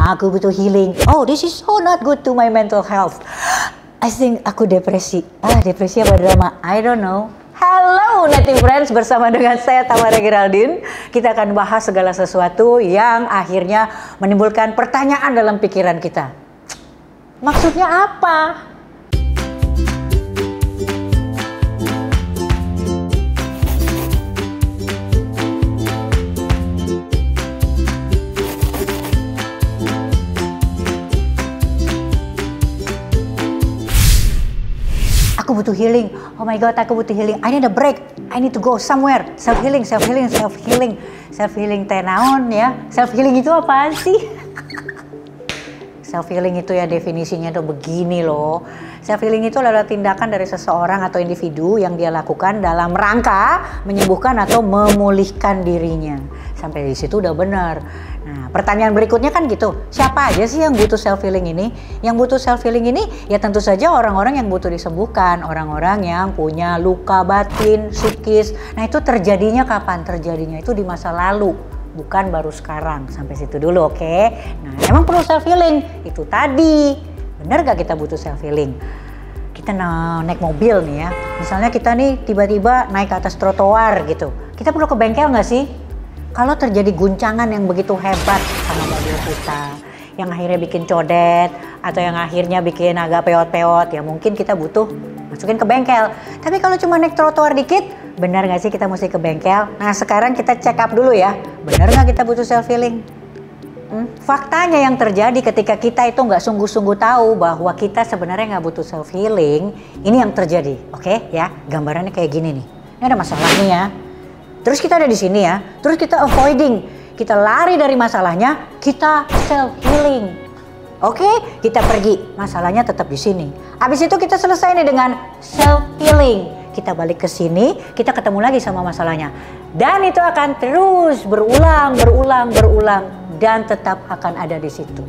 Aku butuh healing. Oh, this is so not good to my mental health. I think aku depresi. Depresi apa drama? I don't know. Halo Native Friends, bersama dengan saya Tamara Geraldine. Kita akan bahas segala sesuatu yang akhirnya menimbulkan pertanyaan dalam pikiran kita. Maksudnya apa? Aku butuh healing. Oh my God, aku butuh healing. I need a break. I need to go somewhere. Self healing, self healing, self healing, self healing tenaon ya. Self healing itu apaan sih? Self healing itu ya definisinya tuh begini loh. Self healing itu adalah tindakan dari seseorang atau individu yang dia lakukan dalam rangka menyembuhkan atau memulihkan dirinya. Sampai di situ udah benar. Nah, pertanyaan berikutnya kan gitu, siapa aja sih yang butuh self healing ini? Yang butuh self healing ini ya tentu saja orang-orang yang butuh disembuhkan, orang-orang yang punya luka batin, psikis. Nah, itu terjadinya kapan? Terjadinya itu di masa lalu, bukan baru sekarang. Sampai situ dulu, oke? Nah, emang perlu self healing? Itu tadi. Bener gak kita butuh self healing? Kita naik mobil nih ya, misalnya kita nih tiba-tiba naik ke atas trotoar gitu. Kita perlu ke bengkel gak sih? Kalau terjadi guncangan yang begitu hebat sama mobil kita, yang akhirnya bikin codet, atau yang akhirnya bikin agak peot-peot, ya mungkin kita butuh masukin ke bengkel. Tapi kalau cuma naik trotoar dikit, benar gak sih kita mesti ke bengkel? Nah, sekarang kita check up dulu ya, benar gak kita butuh self healing? Faktanya yang terjadi ketika kita itu nggak sungguh-sungguh tahu bahwa kita sebenarnya nggak butuh self healing, ini yang terjadi, oke ya? Gambarannya kayak gini nih, ini ada masalah nih ya. Terus kita ada di sini ya, terus kita avoiding, kita lari dari masalahnya, kita self healing. Oke, kita pergi, masalahnya tetap di sini. Habis itu kita selesai nih dengan self healing. Kita balik ke sini, kita ketemu lagi sama masalahnya. Dan itu akan terus berulang dan tetap akan ada di situ.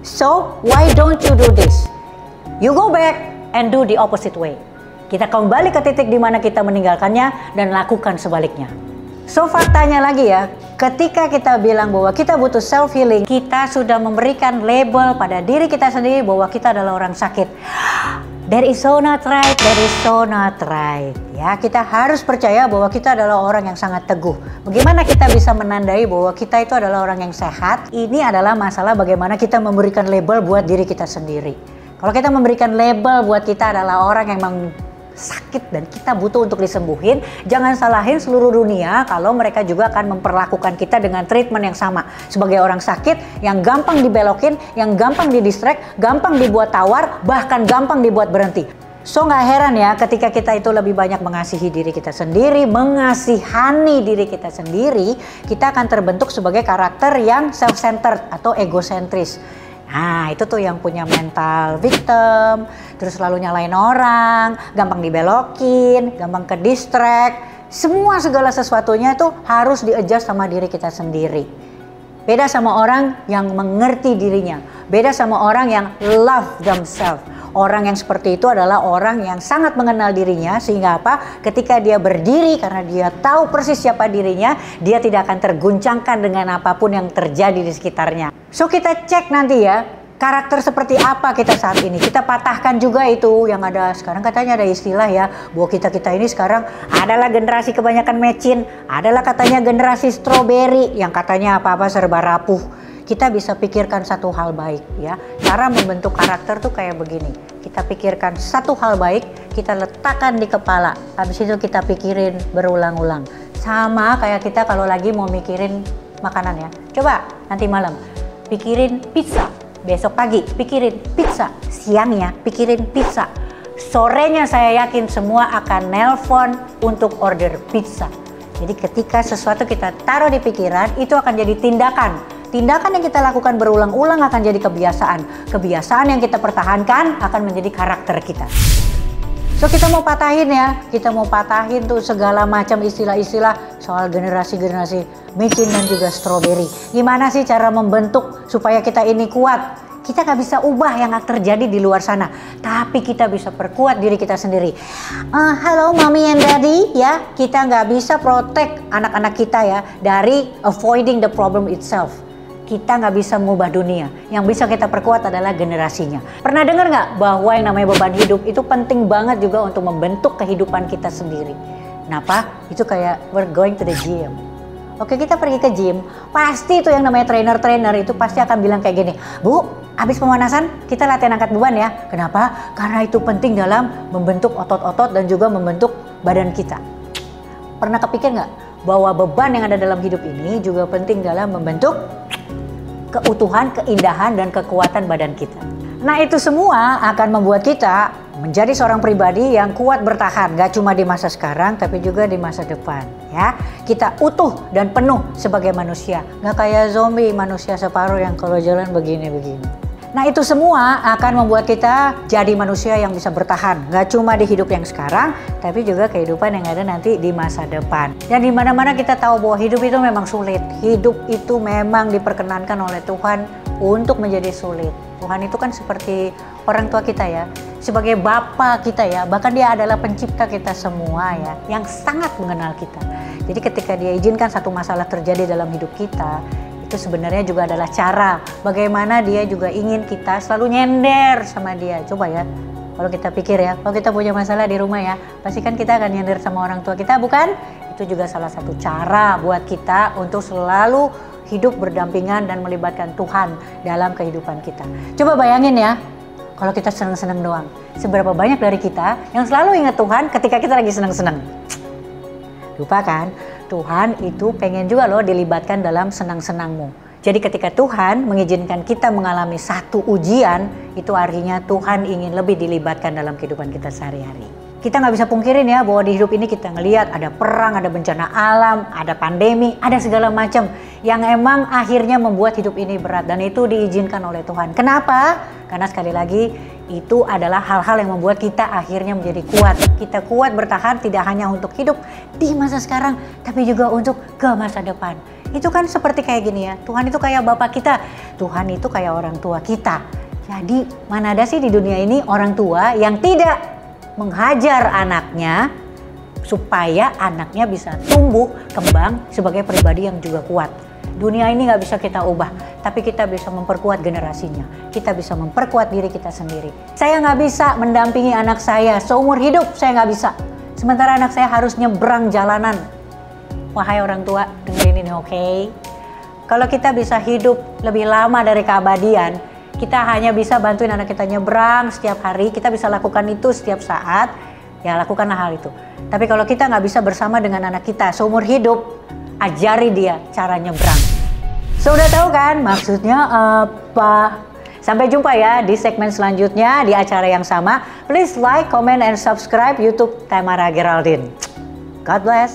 So, why don't you do this? You go back and do the opposite way. Kita kembali ke titik di mana kita meninggalkannya dan lakukan sebaliknya. So, faktanya lagi ya, ketika kita bilang bahwa kita butuh self healing, kita sudah memberikan label pada diri kita sendiri bahwa kita adalah orang sakit. That is so not right, that is so not right. Ya, kita harus percaya bahwa kita adalah orang yang sangat teguh. Bagaimana kita bisa menandai bahwa kita itu adalah orang yang sehat? Ini adalah masalah bagaimana kita memberikan label buat diri kita sendiri. Kalau kita memberikan label buat kita adalah orang yang memang sakit dan kita butuh untuk disembuhin, jangan salahin seluruh dunia kalau mereka juga akan memperlakukan kita dengan treatment yang sama. Sebagai orang sakit yang gampang dibelokin, yang gampang didistract, gampang dibuat tawar, bahkan gampang dibuat berhenti. So nggak heran ya ketika kita itu lebih banyak mengasihi diri kita sendiri, mengasihani diri kita sendiri, kita akan terbentuk sebagai karakter yang self-centered atau egosentris. Nah, itu tuh yang punya mental victim, terus selalu nyalain orang, gampang dibelokin, gampang ke distract. Semua segala sesuatunya tuh harus di-adjust sama diri kita sendiri. Beda sama orang yang mengerti dirinya, beda sama orang yang love themselves. Orang yang seperti itu adalah orang yang sangat mengenal dirinya, sehingga apa? Ketika dia berdiri karena dia tahu persis siapa dirinya, dia tidak akan terguncangkan dengan apapun yang terjadi di sekitarnya. So kita cek nanti ya, karakter seperti apa kita saat ini. Kita patahkan juga itu yang ada sekarang, katanya ada istilah ya, bahwa kita ini sekarang adalah generasi kebanyakan mecin, adalah katanya generasi stroberi yang katanya apa-apa serba rapuh. Kita bisa pikirkan satu hal baik ya. Cara membentuk karakter tuh kayak begini. Kita pikirkan satu hal baik, kita letakkan di kepala. Habis itu kita pikirin berulang-ulang. Sama kayak kita kalau lagi mau mikirin makanan ya. Coba nanti malam pikirin pizza. Besok pagi pikirin pizza. Siangnya pikirin pizza. Sorenya saya yakin semua akan nelpon untuk order pizza. Jadi ketika sesuatu kita taruh di pikiran, itu akan jadi tindakan. Tindakan yang kita lakukan berulang-ulang akan jadi kebiasaan. Kebiasaan yang kita pertahankan akan menjadi karakter kita. So kita mau patahin ya, kita mau patahin tuh segala macam istilah-istilah soal generasi-generasi micin dan juga stroberi. Gimana sih cara membentuk supaya kita ini kuat? Kita gak bisa ubah yang terjadi di luar sana, tapi kita bisa perkuat diri kita sendiri. Halo mommy and daddy ya, kita gak bisa protect anak-anak kita ya dari avoiding the problem itself. Kita nggak bisa mengubah dunia. Yang bisa kita perkuat adalah generasinya. Pernah dengar nggak bahwa yang namanya beban hidup itu penting banget juga untuk membentuk kehidupan kita sendiri. Kenapa? Itu kayak we're going to the gym. Oke, kita pergi ke gym, pasti itu yang namanya trainer itu pasti akan bilang kayak gini, Bu, habis pemanasan kita latihan angkat beban ya. Kenapa? Karena itu penting dalam membentuk otot-otot dan juga membentuk badan kita. Pernah kepikir nggak bahwa beban yang ada dalam hidup ini juga penting dalam membentuk keutuhan, keindahan, dan kekuatan badan kita. Nah, itu semua akan membuat kita menjadi seorang pribadi yang kuat bertahan, gak cuma di masa sekarang tapi juga di masa depan ya. Kita utuh dan penuh sebagai manusia, gak kayak zombie, manusia separuh yang kalau jalan begini-begini. Nah, itu semua akan membuat kita jadi manusia yang bisa bertahan, gak cuma di hidup yang sekarang tapi juga kehidupan yang ada nanti di masa depan. Dan di mana-mana kita tahu bahwa hidup itu memang sulit, hidup itu memang diperkenankan oleh Tuhan untuk menjadi sulit. Tuhan itu kan seperti orang tua kita ya, sebagai Bapa kita ya, bahkan dia adalah pencipta kita semua ya, yang sangat mengenal kita. Jadi ketika dia izinkan satu masalah terjadi dalam hidup kita, itu sebenarnya juga adalah cara bagaimana dia juga ingin kita selalu nyender sama dia. Coba ya, kalau kita pikir ya, kalau kita punya masalah di rumah ya, pasti kan kita akan nyender sama orang tua kita, bukan? Itu juga salah satu cara buat kita untuk selalu hidup berdampingan dan melibatkan Tuhan dalam kehidupan kita. Coba bayangin ya, kalau kita senang-senang doang, seberapa banyak dari kita yang selalu ingat Tuhan ketika kita lagi senang-senang. Lupa kan? Tuhan itu pengen juga loh dilibatkan dalam senang-senangmu. Jadi ketika Tuhan mengizinkan kita mengalami satu ujian, itu artinya Tuhan ingin lebih dilibatkan dalam kehidupan kita sehari-hari. Kita nggak bisa pungkirin ya bahwa di hidup ini kita ngelihat ada perang, ada bencana alam, ada pandemi, ada segala macam yang emang akhirnya membuat hidup ini berat, dan itu diizinkan oleh Tuhan. Kenapa? Karena sekali lagi itu adalah hal-hal yang membuat kita akhirnya menjadi kuat. Kita kuat bertahan tidak hanya untuk hidup di masa sekarang, tapi juga untuk ke masa depan. Itu kan seperti kayak gini ya, Tuhan itu kayak Bapak kita, Tuhan itu kayak orang tua kita. Jadi mana ada sih di dunia ini orang tua yang tidak menghajar anaknya supaya anaknya bisa tumbuh kembang sebagai pribadi yang juga kuat. Dunia ini nggak bisa kita ubah, tapi kita bisa memperkuat generasinya. Kita bisa memperkuat diri kita sendiri. Saya nggak bisa mendampingi anak saya seumur hidup, saya nggak bisa. Sementara anak saya harus nyebrang jalanan. Wahai orang tua, dengerin ini oke? Kalau kita bisa hidup lebih lama dari keabadian, kita hanya bisa bantuin anak kita nyebrang setiap hari. Kita bisa lakukan itu setiap saat, ya lakukanlah hal itu. Tapi kalau kita nggak bisa bersama dengan anak kita seumur hidup, ajari dia cara nyebrang. Sudah tahu kan maksudnya apa? Sampai jumpa ya di segmen selanjutnya di acara yang sama. Please like, comment, and subscribe YouTube Tamara Geraldine. God bless.